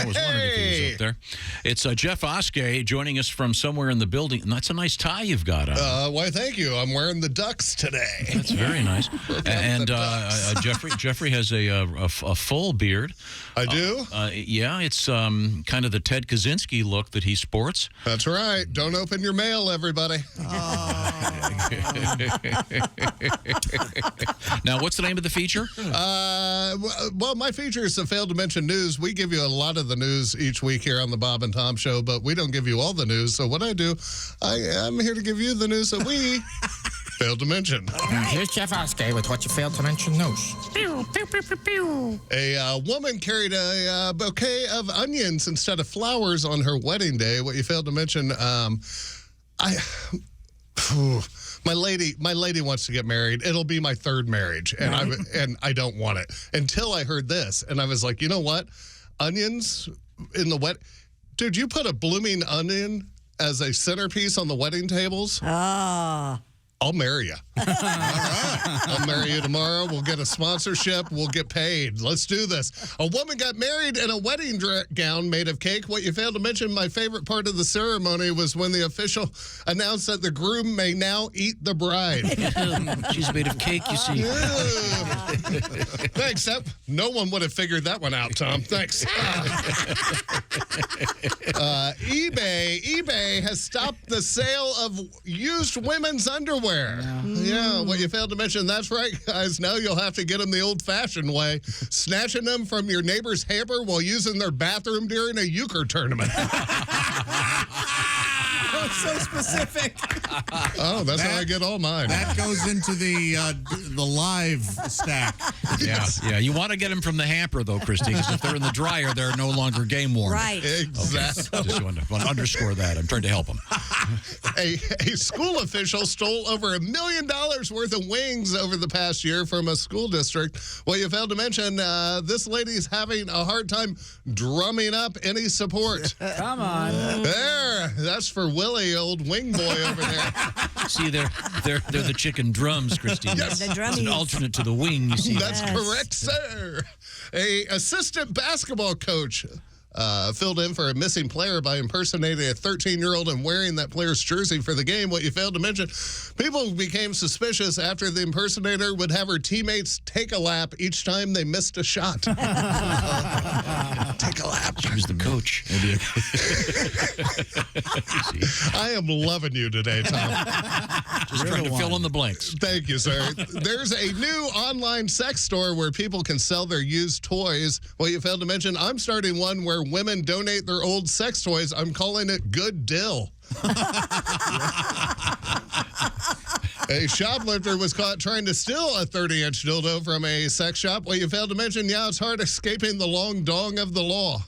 I was wondering if he was up there. It's Jeff Oskay joining us from somewhere in the building. And that's a nice tie you've got on. Why, thank you. I'm wearing the Ducks today. That's very nice. And Jeffrey has a full beard. I do? Yeah, it's kind of the Ted Kaczynski look that he sports. That's right. Don't open your mail, everybody. Now, what's the name of the feature? Well, my feature is the Failed to Mention News. We give you a lot of the news each week here on the Bob and Tom Show, but we don't give you all the news. So what I do, I'm here to give you the news that we failed to mention. Now, here's Jeff Oskay with what you failed to mention news. A woman carried a bouquet of onions instead of flowers on her wedding day. What you failed to mention, my lady wants to get married. It'll be my third marriage, and I don't want it until I heard this, and I was like, you know what? Onions in the dude, you put a blooming onion as a centerpiece on the wedding tables. I'll marry you. All right. I'll marry you tomorrow. We'll get a sponsorship. We'll get paid. Let's do this. A woman got married in a wedding gown made of cake. What you failed to mention, my favorite part of the ceremony was when the official announced that the groom may now eat the bride. She's made of cake, you see. Thanks. No one would have figured that one out, Tom. Thanks. eBay has stopped the sale of used women's underwear. Yeah, what you failed to mention, that's right, guys. Now you'll have to get them the old-fashioned way, snatching them from your neighbor's hamper while using their bathroom during a euchre tournament. So specific. Oh, that's how I get all mine. That goes into the live stack. Yeah. You want to get them from the hamper, though, Christy, because if they're in the dryer, they're no longer game warm. Right. Exactly. Okay. Just want to underscore that. I'm trying to help them. A school official stole over $1 million worth of wings over the past year from a school district. Well, you failed to mention this lady's having a hard time drumming up any support. Come on. There. That's for Willie, old wing boy over there. See, they're the chicken drums, Christy. Yes. The It's drummies. an alternate to the wing, you see. That's Yes. correct, sir. A assistant basketball coach filled in for a missing player by impersonating a 13-year-old and wearing that player's jersey for the game. What you failed to mention, people became suspicious after the impersonator would have her teammates take a lap each time they missed a shot. Take a lap. She was the coach. I am loving you today, Tom. Just trying to fill in the blanks. Thank you, sir. There's a new online sex store where people can sell their used toys. Well, you failed to mention, I'm starting one where women donate their old sex toys. I'm calling it Good Dill. A shoplifter was caught trying to steal a 30-inch dildo from a sex shop. Well, you failed to mention, yeah, it's hard escaping the long dong of the law.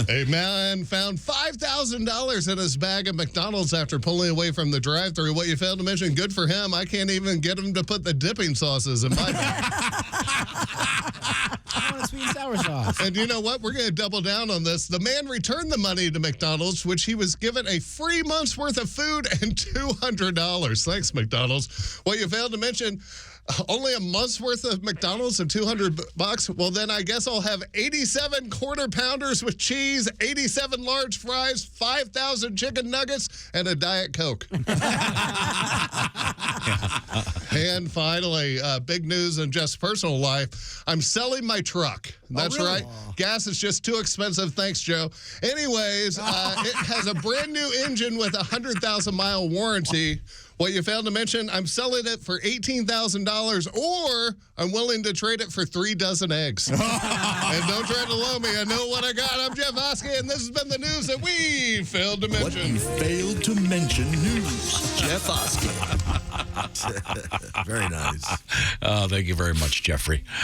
A man found $5,000 in his bag of McDonald's after pulling away from the drive-thru. What you failed to mention, good for him. I can't even get him to put the dipping sauces in my bag. I want sweet and sour sauce. And you know what? We're going to double down on this. The man returned the money to McDonald's, which he was given a free month's worth of food and $200. Thanks, McDonald's. What you failed to mention, only a month's worth of McDonald's and $200? Well, then I guess I'll have 87 quarter pounders with cheese, 87 large fries, 5,000 chicken nuggets, and a Diet Coke. And finally, big news in just personal life. I'm selling my truck. That's really? right. Gas is just too expensive. Thanks, Joe. Anyways, it has a brand new engine with a 100,000-mile warranty. What you failed to mention, I'm selling it for $18,000, or I'm willing to trade it for 3 dozen eggs. And don't try to loan me. I know what I got. I'm Jeff Oskay, and this has been the news that we failed to mention. What you failed to mention news. Jeff Oskay. Very nice. Thank you very much, Jeffrey.